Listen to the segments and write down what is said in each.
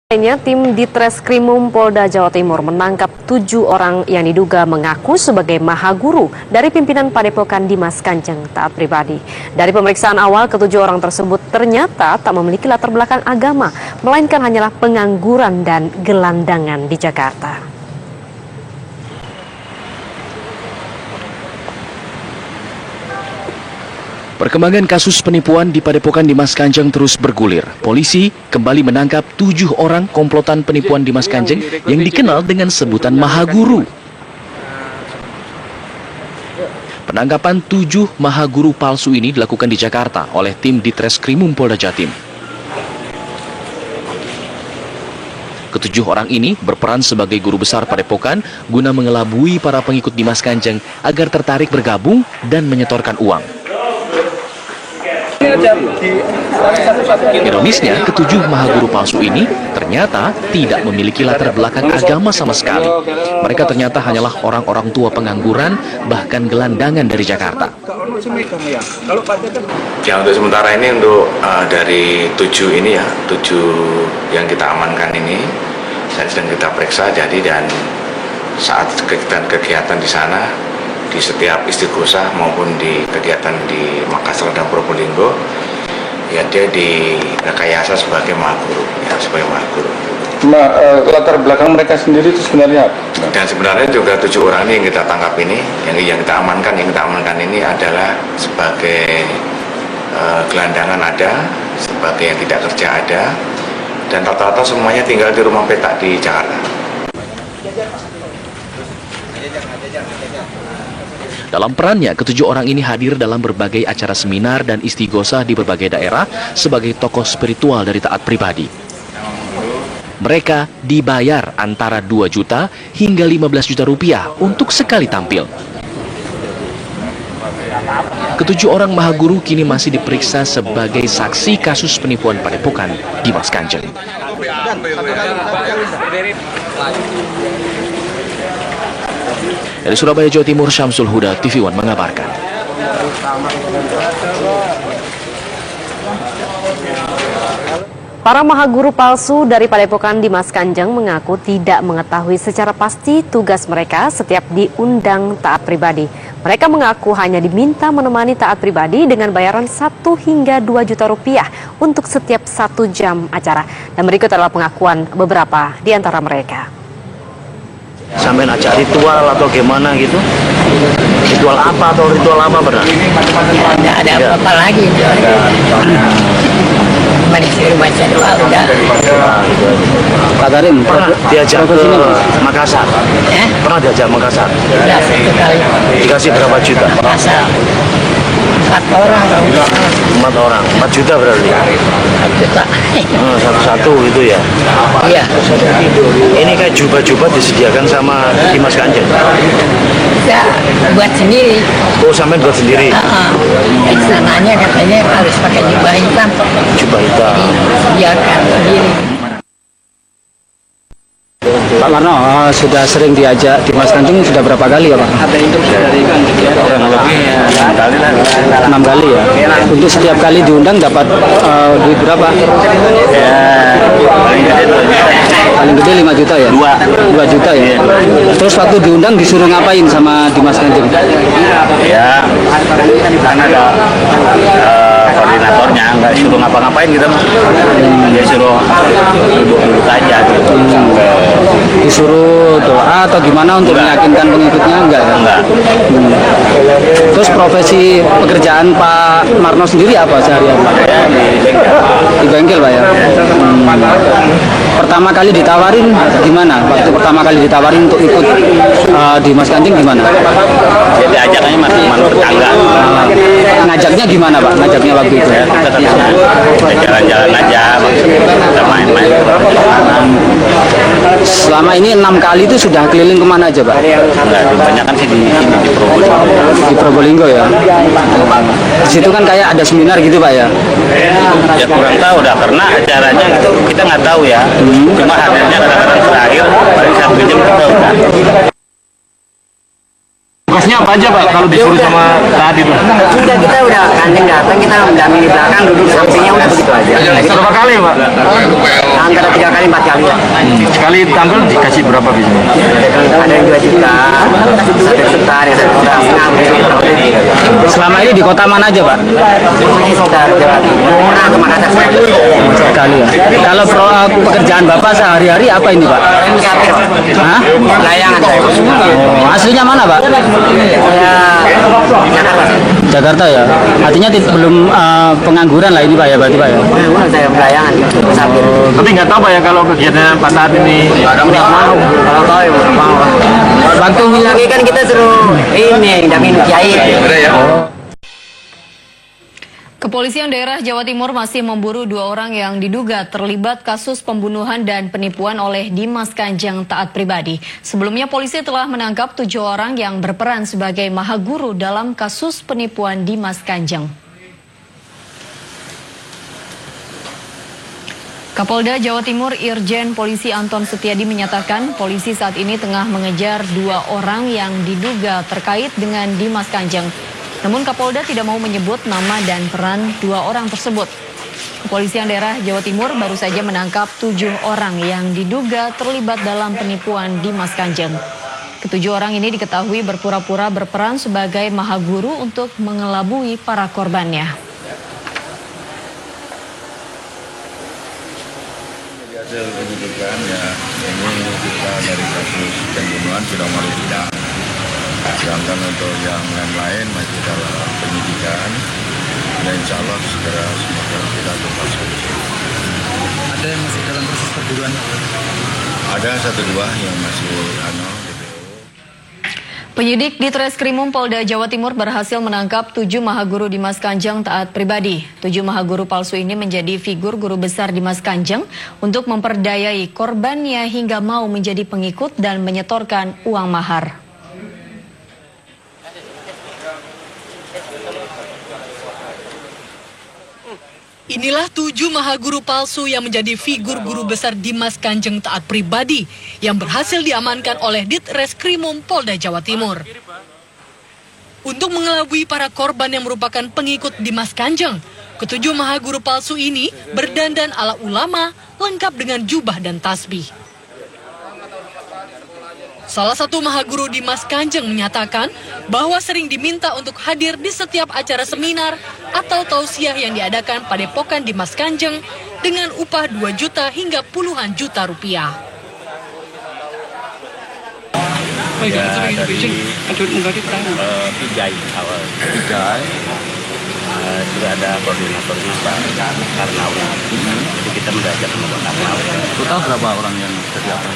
Lainnya, tim Ditreskrimum Polda Jawa Timur menangkap 7 orang yang diduga mengaku sebagai mahaguru dari pimpinan Padepokan Dimas Kanjeng Taat Pribadi. Dari pemeriksaan awal, ketujuh orang tersebut ternyata tak memiliki latar belakang agama, melainkan hanyalah pengangguran dan gelandangan di Jakarta. Perkembangan kasus penipuan di Padepokan Dimas Kanjeng terus bergulir. Polisi kembali menangkap 7 orang komplotan penipuan Dimas Kanjeng yang dikenal dengan sebutan mahaguru. Penangkapan 7 mahaguru palsu ini dilakukan di Jakarta oleh tim Ditreskrimum Polda Jatim. Ketujuh orang ini berperan sebagai guru besar Padepokan guna mengelabui para pengikut Dimas Kanjeng agar tertarik bergabung dan menyetorkan uang. Ironisnya, ketujuh mahaguru palsu ini ternyata tidak memiliki latar belakang agama sama sekali. Mereka ternyata hanyalah orang-orang tua pengangguran, bahkan gelandangan dari Jakarta. Ya, untuk sementara ini dari 7 ini ya, 7 yang kita amankan ini sedang kita periksa. Jadi dan saat kegiatan di sana, di setiap istighosah maupun di kegiatan di Makassar dan Probolinggo, ya dia direkayasa sebagai mahaguru, ya sebagai mahaguru. Latar belakang mereka sendiri itu sebenarnya apa? Dan sebenarnya juga 7 orang ini yang kita tangkap ini, yang kita amankan ini adalah sebagai gelandangan ada, sebagai yang tidak kerja ada, dan rata-rata semuanya tinggal di rumah petak di Jakarta. Dalam perannya, ketujuh orang ini hadir dalam berbagai acara seminar dan istighosah di berbagai daerah sebagai tokoh spiritual dari taat pribadi. Mereka dibayar antara 2 juta hingga 15 juta rupiah untuk sekali tampil. Ketujuh orang mahaguru kini masih diperiksa sebagai saksi kasus penipuan Padepokan Dimas Kanjeng. Dari Surabaya, Jawa Timur, Syamsul Huda, TV One mengabarkan. Para mahaguru palsu dari Padepokan Dimas Kanjeng mengaku tidak mengetahui secara pasti tugas mereka setiap diundang taat pribadi. Mereka mengaku hanya diminta menemani taat pribadi dengan bayaran 1 hingga 2 juta rupiah untuk setiap 1 jam acara. Dan berikut adalah pengakuan beberapa di antara mereka. Sampai ajak ritual atau gimana gitu? Ritual apa atau ritual apa pernah? Nggak ada apa-apa lagi. Cuma disuruh baca doa udah. Pak Karim, Pernah diajak ke Makassar? Pernah diajak Makassar? Udah 1 kali. Dikasih berapa juta? Masa 4 orang. 4 orang, 4 juta berarti? 4 juta. Satu-satu gitu ya? Iya. Ini kayak jubah-jubah disediakan sama Dimas Kanjeng? Bisa buat sendiri. Oh, sampai buat sendiri? Sananya katanya harus pakai jubah hitam. Jubah hitam. Sediakan sendiri. Pak Marno, sudah sering diajak Dimas Kanjeng sudah berapa kali ya Pak? Kurang lebih 6 kali ya? Untuk setiap kali diundang dapat duit berapa? Paling gede 5 juta ya? 2 juta ya? Terus waktu diundang disuruh ngapain sama Dimas Kanjeng? Ya, karena ada koordinatornya, nggak suruh ngapa-ngapain gitu. Dia suruh duduk-duduk aja gitu. Disuruh doa atau gimana untuk meyakinkan pengikutnya? Enggak ya? Enggak. Terus profesi pekerjaan Pak Marno sendiri apa sehari-hari? Di bengkel Pak ya? Pertama kali ditawarin gimana? Waktu pertama kali ditawarin untuk ikut Dimas Kanjeng gimana? Jadi ajakannya masih tetangga. Ngajaknya gimana Pak? Ngajaknya waktu itu? Jalan-jalan aja, kita main-main. Selama ini 6 kali itu sudah keliling kemana aja Pak? Enggak, kebanyakan sih di Probolinggo. Di Probolinggo ya? Di situ kan kayak ada seminar gitu Pak ya? Ya kurang tahu dah, karena acaranya kita nggak tahu ya. Cuma hadirnya kadang-kadang terakhir, paling 1 jam kita udah. Tugasnya apa aja Pak kalau disuruh sama taat itu? Udah kita udah kandeng datang, kita mendampingi di belakang, duduk sampingnya udah begitu aja. Berapa kali Pak? Antara 3 kali 4 kali lah. Sekali tampil dikasih berapa biasanya? Ada yang 2 juta, ada sekitar, ada orang setengah. Selama ini di kota mana aja Pak? Ini sekitar Jawa Timur, ke Makassar. Sekali ya. Kalau pekerjaan Bapak sehari-hari apa ini Pak? Kapir. Hah? Layangan saya. Oh, aslinya mana Pak? Ya, Jakarta. Jakarta ya. Artinya belum pengangguran lah ini Pak ya, berarti Pak ya. Saya layangan, sapir. Tapi nggak tahu Pak ya kalau kegiatan Pak Taat ini Nggak mau, kalau tahu ya mau. Waktu lagi kan kita suruh ini damin kiai. Kepolisian daerah Jawa Timur masih memburu 2 orang yang diduga terlibat kasus pembunuhan dan penipuan oleh Dimas Kanjeng taat pribadi. Sebelumnya polisi telah menangkap 7 orang yang berperan sebagai mahaguru dalam kasus penipuan Dimas Kanjeng. Kapolda Jawa Timur Irjen Polisi Anton Setiadi menyatakan polisi saat ini tengah mengejar 2 orang yang diduga terkait dengan Dimas Kanjeng. Namun Kapolda tidak mau menyebut nama dan peran 2 orang tersebut. Kepolisian daerah Jawa Timur baru saja menangkap 7 orang yang diduga terlibat dalam penipuan Dimas Kanjeng. Ke-7 orang ini diketahui berpura-pura berperan sebagai mahaguru untuk mengelabui para korbannya. Hasil penyidikan ya, ini kita dari kasus pembunuhan sudah mulai sidang. Sedangkan untuk yang lain masih dalam penyidikan, dan insya Allah segera semoga kita tuntas solusi. Ada yang masih dalam proses perburuan? Ada 1-2 yang masih DPO. Penyidik di Treskrimum Polda Jawa Timur berhasil menangkap 7 mahaguru Dimas Kanjeng taat pribadi. 7 mahaguru palsu ini menjadi figur guru besar Dimas Kanjeng untuk memperdayai korbannya hingga mau menjadi pengikut dan menyetorkan uang mahar. Inilah 7 mahaguru palsu yang menjadi figur guru besar Dimas Kanjeng taat pribadi yang berhasil diamankan oleh Ditreskrimum Polda Jawa Timur. Untuk mengelabui para korban yang merupakan pengikut Dimas Kanjeng, ke-7 mahaguru palsu ini berdandan ala ulama lengkap dengan jubah dan tasbih. Salah satu mahaguru Dimas Kanjeng menyatakan bahwa sering diminta untuk hadir di setiap acara seminar atau tausiah yang diadakan Padepokan Dimas Kanjeng dengan upah 2 juta hingga puluhan juta rupiah. Ya, dari Pijai awal. Pijai. Sudah ada koordinatornya Pak Karnawi. Jadi kita mendajak sama Pak Karnawi. Total berapa orang yang terlibat?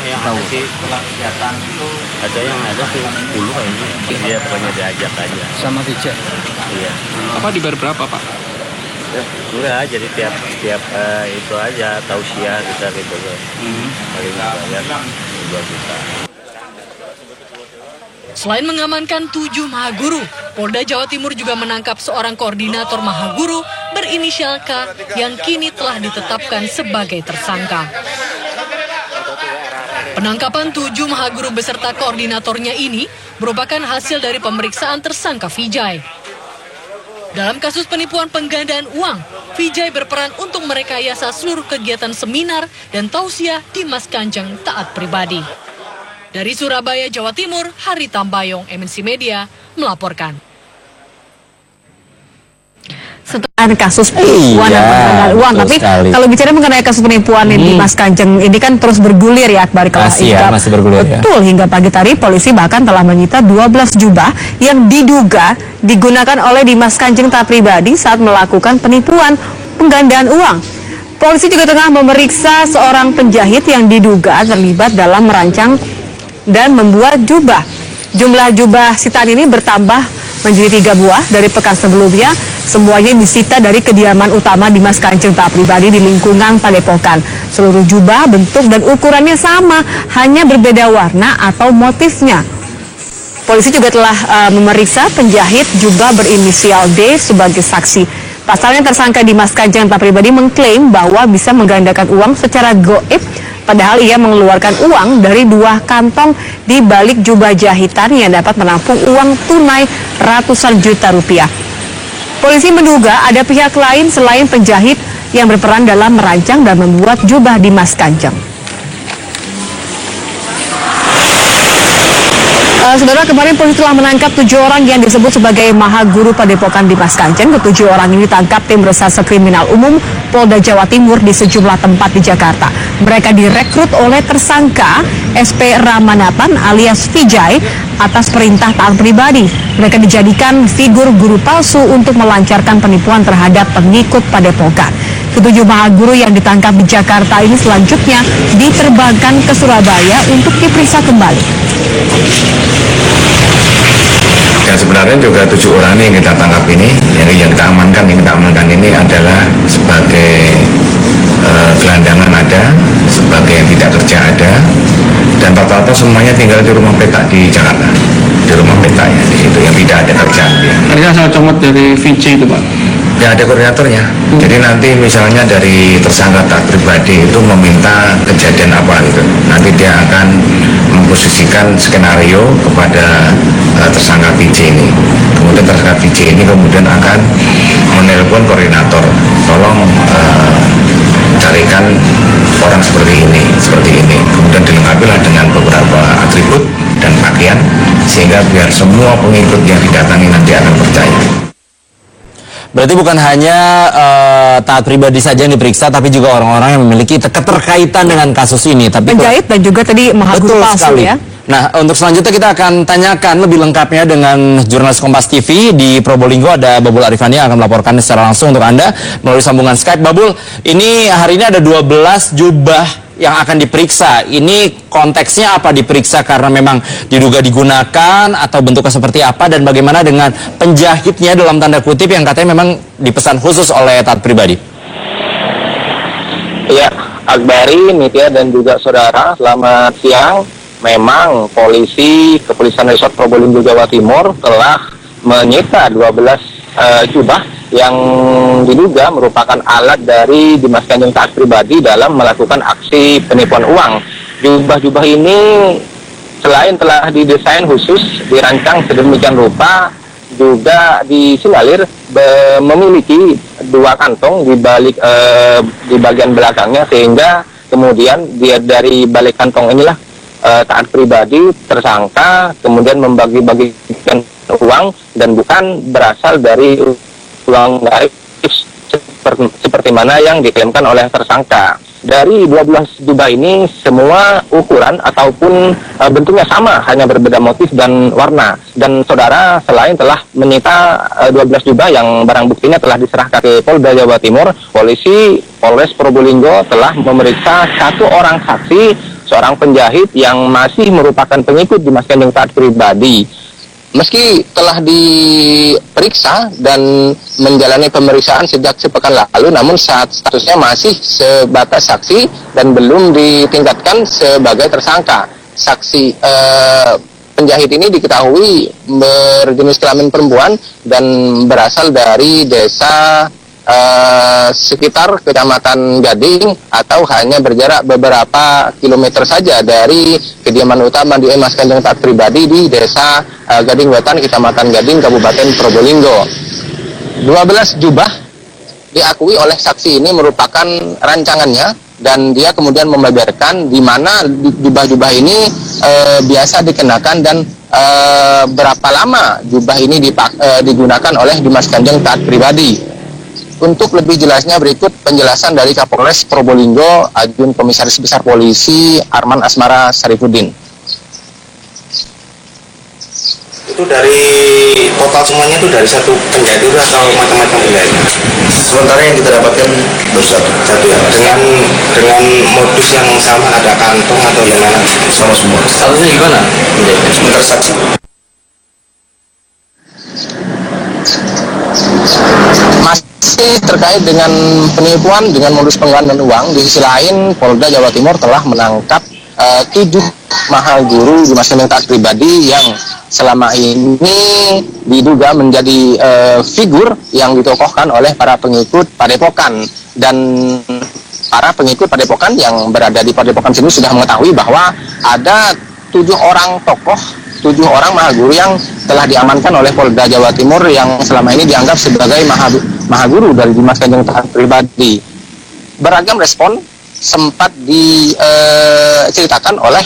Yang tahu sih ada yang ada sih 10 kayaknya. Dia pokoknya diajak aja. Sama Pijai? Iya. Apa dibayar berapa Pak? Enggak, jadi tiap itu aja tausiah kita gitu. Paling bayar 2 juta. Selain mengamankan 7 mahaguru, Polda Jawa Timur juga menangkap seorang koordinator mahaguru berinisial K yang kini telah ditetapkan sebagai tersangka. Penangkapan 7 mahaguru beserta koordinatornya ini merupakan hasil dari pemeriksaan tersangka Vijay. Dalam kasus penipuan penggandaan uang, Vijay berperan untuk merekayasa seluruh kegiatan seminar dan tausiah Dimas Kanjeng taat pribadi. Dari Surabaya, Jawa Timur, Hari Tambayong, MNC Media, melaporkan. Ada kasus penipuan dan penggandaan uang, tapi kalau bicara mengenai kasus penipuan Dimas Kanjeng ini kan terus bergulir ya Akbar. Masih bergulir. Betul, hingga pagi tadi polisi bahkan telah menyita 12 jubah yang diduga digunakan oleh Dimas Kanjeng taat pribadi saat melakukan penipuan penggandaan uang. Polisi juga tengah memeriksa seorang penjahit yang diduga terlibat dalam merancang dan membuat jubah. Jumlah jubah sitaan ini bertambah menjadi 3 buah dari pekan sebelumnya. Semuanya disita dari kediaman utama Dimas Kanjeng taat pribadi di lingkungan Padepokan. Seluruh jubah, bentuk dan ukurannya sama, hanya berbeda warna atau motifnya. Polisi juga telah memeriksa penjahit jubah berinisial D sebagai saksi. Pasalnya tersangka Dimas Kanjeng taat pribadi mengklaim bahwa bisa menggandakan uang secara goib Padahal ia mengeluarkan uang dari 2 kantong di balik jubah jahitan yang dapat menampung uang tunai ratusan juta rupiah. Polisi menduga ada pihak lain selain penjahit yang berperan dalam merancang dan membuat jubah Dimas Kanjeng. Saudara, kemarin polisi telah menangkap 7 orang yang disebut sebagai Mahaguru Padepokan Dimas Kanjeng. Ke-7 orang ini ditangkap tim Reserse Kriminal Umum Polda Jawa Timur di sejumlah tempat di Jakarta. Mereka direkrut oleh tersangka SP Ramanathan alias Vijay atas perintah taat pribadi. Mereka dijadikan figur guru palsu untuk melancarkan penipuan terhadap pengikut Padepokan. Ke-7 Mahaguru yang ditangkap di Jakarta ini selanjutnya diterbangkan ke Surabaya untuk diperiksa kembali. Dan sebenarnya juga 7 orang ini yang kita tangkap ini, yang kita amankan ini adalah sebagai gelandangan ada, sebagai yang tidak kerja ada, dan rata-rata semuanya tinggal di rumah petak di Jakarta, di rumah petak ya di situ yang tidak ada kerjaan. Artinya asal comot dari VC itu Pak? Ya ada koordinatornya. Jadi nanti misalnya dari tersangka taat pribadi itu meminta kejadian apa gitu. Nanti dia akan memposisikan skenario kepada tersangka VJ ini. Kemudian tersangka VJ ini kemudian akan menelpon koordinator, tolong carikan orang seperti ini. Kemudian dilengkapilah dengan beberapa atribut dan pakaian sehingga biar semua pengikut yang didatangi nanti akan percaya. Berarti bukan hanya taat pribadi saja yang diperiksa, tapi juga orang-orang yang memiliki keterkaitan dengan kasus ini. Tapi penjahit dan juga tadi Mahaguru palsu ya. Nah, untuk selanjutnya kita akan tanyakan lebih lengkapnya dengan jurnalis Kompas TV di Probolinggo, ada Babul Arifani yang akan melaporkan secara langsung untuk Anda melalui sambungan Skype. Babul, ini hari ini ada 12 jubah yang akan diperiksa. Ini konteksnya apa diperiksa, karena memang diduga digunakan atau bentuknya seperti apa, dan bagaimana dengan penjahitnya dalam tanda kutip yang katanya memang dipesan khusus oleh taat pribadi? Ya, Akbari, Nitya dan juga saudara, selamat siang. Memang Kepolisian Resort Probolinggo Jawa Timur telah menyita 12 jubah yang diduga merupakan alat dari Dimas Kanjeng taat pribadi dalam melakukan aksi penipuan uang. Jubah-jubah ini selain telah didesain khusus, dirancang sedemikian rupa, juga disinyalir memiliki 2 kantong di bagian belakangnya, sehingga kemudian dia dari balik kantong inilah taat pribadi tersangka kemudian membagi-bagikan uang dan bukan berasal dari uang gaib seperti mana yang diklaimkan oleh tersangka. Dari 12 jubah ini semua ukuran ataupun bentuknya sama, hanya berbeda motif dan warna. Dan saudara, selain telah menyita 12 jubah yang barang buktinya telah diserahkan ke Polda Jawa Timur, polisi Polres Probolinggo telah memeriksa 1 orang saksi, seorang penjahit yang masih merupakan pengikut Dimas Kanjeng taat pribadi. Meski telah diperiksa dan menjalani pemeriksaan sejak sepekan lalu, namun saat statusnya masih sebatas saksi dan belum ditingkatkan sebagai tersangka. Saksi penjahit ini diketahui berjenis kelamin perempuan dan berasal dari desa sekitar Kecamatan Gading, atau hanya berjarak beberapa kilometer saja dari kediaman utama Dimas Kanjeng taat pribadi di desa Gading Wetan, Kecamatan Gading, Kabupaten Probolinggo. 12 jubah diakui oleh saksi ini merupakan rancangannya, dan dia kemudian membeberkan di mana jubah-jubah ini biasa dikenakan dan berapa lama jubah ini digunakan oleh Dimas Kanjeng taat pribadi. Untuk lebih jelasnya berikut penjelasan dari Kapolres Probolinggo, Ajun Komisaris Besar Polisi Arman Asmara Sarifuddin. Itu dari total semuanya itu dari satu penjahit itu atau macam-macam penjahit? Sementara yang kita dapatkan baru satu ya, dengan modus yang sama, ada kantong atau gimana? Sama semua. Statusnya gimana? Sebentar saksi. Masih terkait dengan penipuan dengan modus penggandaan uang, di sisi lain Polda Jawa Timur telah menangkap 7 mahaguru Dimas Kanjeng taat pribadi yang selama ini diduga menjadi figur yang ditokohkan oleh para pengikut Padepokan. Dan para pengikut Padepokan yang berada di Padepokan sini sudah mengetahui bahwa ada 7 orang tokoh, 7 orang mahaguru yang telah diamankan oleh Polda Jawa Timur yang selama ini dianggap sebagai mahaguru dari Dimas Kanjeng taat pribadi. Beragam respon sempat diceritakan oleh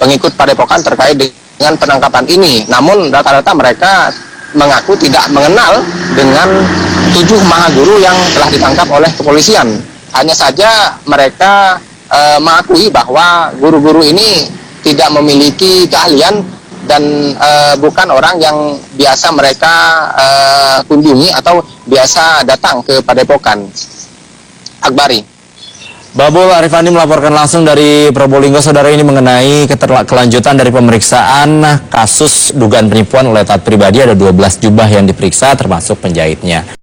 pengikut Padepokan terkait dengan penangkapan ini. Namun rata-rata mereka mengaku tidak mengenal dengan 7 mahaguru yang telah ditangkap oleh kepolisian. Hanya saja mereka mengakui bahwa guru-guru ini tidak memiliki keahlian dan bukan orang yang biasa mereka kunjungi atau biasa datang ke Padepokan. Akbari. Babul Arifani melaporkan langsung dari Probolinggo, saudara, ini mengenai kelanjutan dari pemeriksaan kasus dugaan penipuan oleh taat pribadi. Ada 12 jubah yang diperiksa termasuk penjahitnya.